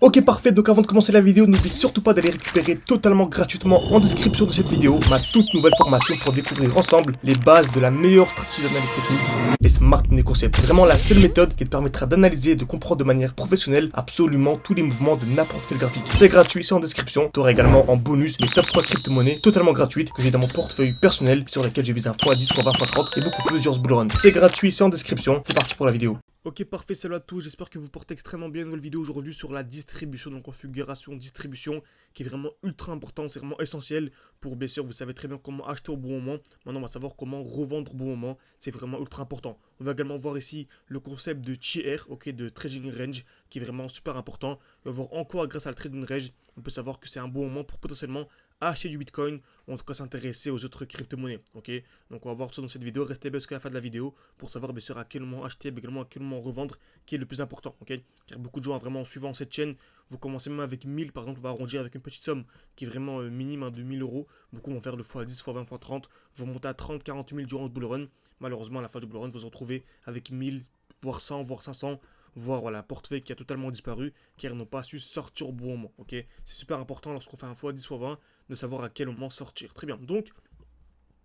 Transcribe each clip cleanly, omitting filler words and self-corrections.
Ok parfait, donc avant de commencer la vidéo, n'oublie surtout pas d'aller récupérer totalement gratuitement en description de cette vidéo ma toute nouvelle formation pour découvrir ensemble les bases de la meilleure stratégie d'analyse technique, les Smart Money Concepts. Vraiment la seule méthode qui te permettra d'analyser et de comprendre de manière professionnelle absolument tous les mouvements de n'importe quel graphique. C'est gratuit, c'est en description. Tu auras également en bonus mes top 3 crypto-monnaies totalement gratuites que j'ai dans mon portefeuille personnel sur lesquelles je vise un x10, x20, x30 et beaucoup plus sur ce bull run. C'est gratuit, c'est en description. C'est parti pour la vidéo. Ok parfait, salut à tous, j'espère que vous portez extrêmement bien. Une nouvelle vidéo aujourd'hui sur la distribution, donc configuration, distribution, qui est vraiment ultra important, c'est vraiment essentiel pour bien sûr, vous savez très bien comment acheter au bon moment. Maintenant on va savoir comment revendre au bon moment, c'est vraiment ultra important. On va également voir ici le concept de TR, ok, de trading range, qui est vraiment super important. On va voir encore grâce à la trading range, on peut savoir que c'est un bon moment pour potentiellement acheter du bitcoin ou en tout cas s'intéresser aux autres crypto-monnaies. Ok, donc on va voir tout ça dans cette vidéo. Restez bien jusqu'à la fin de la vidéo pour savoir bien sûr à quel moment acheter, mais également à quel moment revendre, qui est le plus important. Ok, car beaucoup de gens vraiment en suivant cette chaîne, vous commencez même avec 1000 par exemple, on va arrondir avec une petite somme qui est vraiment minime, hein, de 1000 euros. Beaucoup vont faire le x10, x20, x30, vont monter à 30, 40 000 durant le bull run. Malheureusement à la fin du bull run, vous vous retrouvez avec 1000, voire 100, voire 500, voire voilà, un portefeuille qui a totalement disparu car ils n'ont pas su sortir au bon moment. Ok, c'est super important lorsqu'on fait un x10, x20 de savoir à quel moment sortir. Très bien. Donc,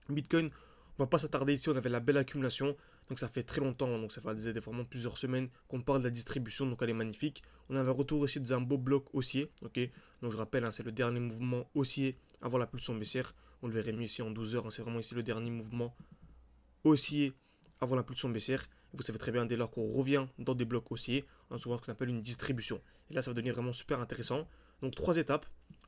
Bitcoin, on va pas s'attarder ici. On avait la belle accumulation. Donc, ça fait très longtemps. Donc, ça fait vraiment plusieurs semaines qu'on parle de la distribution. Donc, elle est magnifique. On avait un retour ici d'un beau bloc haussier. Ok. Donc, je rappelle, hein, c'est le dernier mouvement haussier avant la pulsion baissière. On le verrait mieux ici en 12 heures. Hein, c'est vraiment ici le dernier mouvement haussier avant l'impulsion baissière. Vous savez très bien, dès lors qu'on revient dans des blocs haussiers, on a souvent ce qu'on appelle une distribution. Et là, ça va devenir vraiment super intéressant. Donc, trois étapes.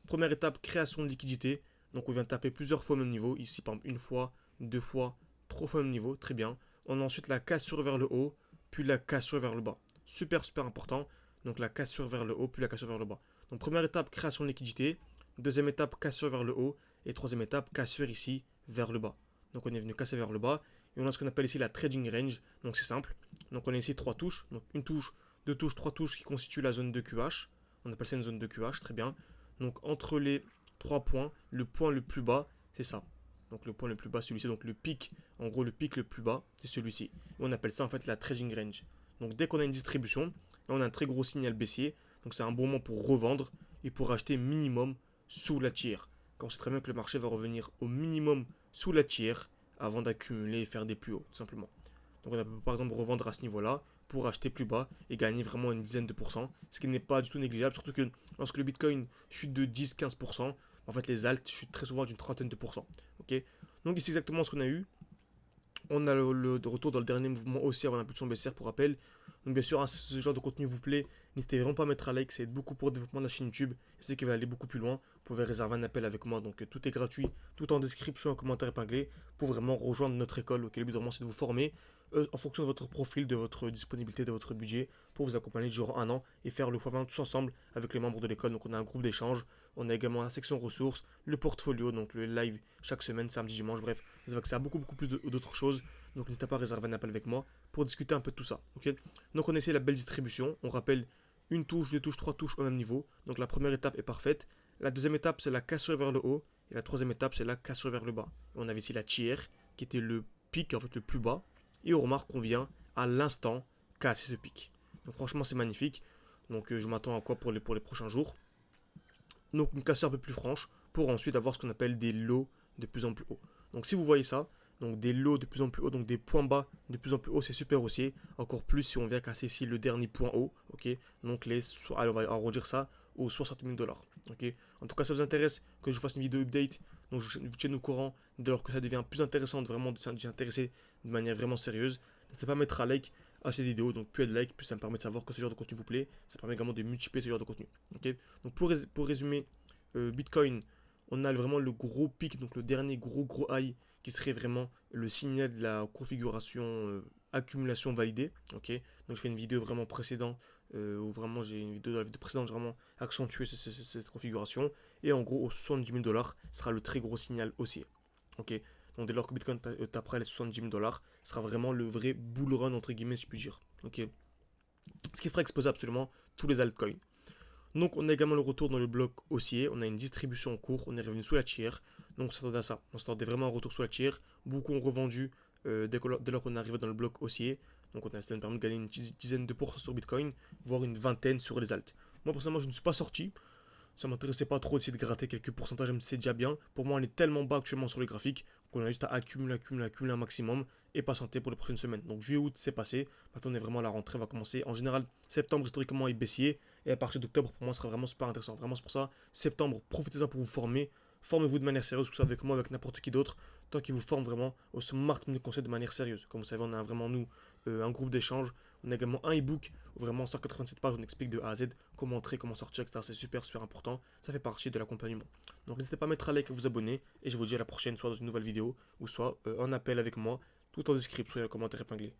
Première étape, création de liquidité. Donc, on vient taper plusieurs fois au même niveau. Ici, par exemple, une fois, deux fois, trois fois au même niveau. Très bien. On a ensuite la cassure vers le haut, puis la cassure vers le bas. Super, super important. Donc, la cassure vers le haut, puis la cassure vers le bas. Donc, première étape, création de liquidité. Deuxième étape, cassure vers le haut. Et troisième étape, cassure ici vers le bas. Donc, on est venu casser vers le bas. Et on a ce qu'on appelle ici la trading range. Donc c'est simple. Donc on a ici trois touches. Donc une touche, deux touches, trois touches qui constituent la zone de QH. On appelle ça une zone de QH, très bien. Donc entre les trois points, le point le plus bas, c'est ça. Donc le point le plus bas, celui-ci. Donc le pic, en gros le pic le plus bas, c'est celui-ci. Et on appelle ça en fait la trading range. Donc dès qu'on a une distribution, là on a un très gros signal baissier. Donc c'est un bon moment pour revendre et pour acheter minimum sous la tiers. Quand on sait très bien que le marché va revenir au minimum sous la tiers avant d'accumuler et faire des plus hauts, tout simplement. Donc on peut par exemple revendre à ce niveau-là pour acheter plus bas et gagner vraiment une dizaine de pourcents, ce qui n'est pas du tout négligeable, surtout que lorsque le Bitcoin chute de 10-15%, en fait les alts chutent très souvent d'une trentaine de pourcents. Ok, donc ici exactement ce qu'on a eu. On a le retour dans le dernier mouvement haussier avant l'impulsion baissière pour rappel. Donc bien sûr, hein, si ce genre de contenu vous plaît, n'hésitez vraiment pas à mettre un like, ça aide beaucoup pour le développement de la chaîne YouTube. Je sais qu'il va aller beaucoup plus loin. Vous pouvez réserver un appel avec moi, donc tout est gratuit, tout en description, en commentaire épinglé, pour vraiment rejoindre notre école. Ok, le but vraiment c'est de vous former en fonction de votre profil, de votre disponibilité, de votre budget, pour vous accompagner durant un an et faire le x20 tous ensemble avec les membres de l'école. Donc on a un groupe d'échange, on a également la section ressources, le portfolio, donc le live chaque semaine, samedi, dimanche, bref, vous avez accès à beaucoup plus d'autres choses. Donc n'hésitez pas à réserver un appel avec moi pour discuter un peu de tout ça. Ok, donc on essaie la belle distribution. On rappelle une touche, deux touches, trois touches au même niveau. Donc la première étape est parfaite. La deuxième étape c'est la cassure vers le haut. Et la troisième étape c'est la cassure vers le bas. Et on avait ici la tiers qui était le pic en fait le plus bas. Et on remarque qu'on vient à l'instant casser ce pic. Donc franchement c'est magnifique. Donc je m'attends à quoi pour les prochains jours. Donc une cassure un peu plus franche pour ensuite avoir ce qu'on appelle des lows de plus en plus hauts. Donc si vous voyez ça, donc des lows de plus en plus haut, donc des points bas de plus en plus haut, c'est super haussier. Encore plus si on vient casser ici le dernier point haut, ok. Donc allez, on va arrondir ça aux 60 000 dollars, ok. En tout cas, ça vous intéresse que je fasse une vidéo update, donc je vous tiens au courant dès lors que ça devient plus intéressant, vraiment de s'y intéresser de manière vraiment sérieuse. N'hésitez pas à mettre un like à cette vidéo, donc plus il y a de likes, plus ça me permet de savoir que ce genre de contenu vous plaît. Ça permet également de multiplier ce genre de contenu, ok. Donc pour résumer, Bitcoin, on a vraiment le gros pic, donc le dernier gros high qui serait vraiment le signal de la configuration accumulation validée. Ok, donc je fais une vidéo vraiment précédente où vraiment j'ai une vidéo dans la vidéo précédente vraiment accentué cette configuration et en gros aux 70 000 dollars sera le très gros signal haussier. Ok, donc dès lors que Bitcoin tapera les 70 000 dollars, sera vraiment le vrai bull run entre guillemets si je puis dire. Ok, ce qui fera exposer absolument tous les altcoins. Donc on a également le retour dans le bloc haussier, on a une distribution en cours, on est revenu sous la tiers, donc on s'attendait à ça, on s'attendait vraiment à un retour sous la tiers, beaucoup ont revendu dès lors qu'on est arrivé dans le bloc haussier, donc on a permis de gagner une dizaine de pourcents sur Bitcoin, voire une vingtaine sur les alts. Moi, personnellement, je ne suis pas sorti. Ça m'intéressait pas trop d'essayer de gratter quelques pourcentages, même si c'est déjà bien. Pour moi, on est tellement bas actuellement sur le graphique qu'on a juste à accumuler un maximum et patienter pour les prochaines semaines. Donc juillet, août, c'est passé. Maintenant, on est vraiment à la rentrée, on va commencer. En général, septembre, historiquement, est baissier. Et à partir d'octobre, pour moi, ce sera vraiment super intéressant. Vraiment, c'est pour ça, septembre, profitez-en pour vous former. Formez-vous de manière sérieuse, que ce soit avec moi, avec n'importe qui d'autre, tant qu'il vous forme vraiment au Smart Money Concept de manière sérieuse. Comme vous savez, on a vraiment, nous, un groupe d'échange. On a également un e-book, où vraiment 187 pages, on explique de A à Z comment entrer, comment sortir, etc. C'est super, super important. Ça fait partie de l'accompagnement. Donc n'hésitez pas à mettre un like et à vous abonner. Et je vous dis à la prochaine, soit dans une nouvelle vidéo, ou soit un appel avec moi, tout en description et un commentaire épinglé.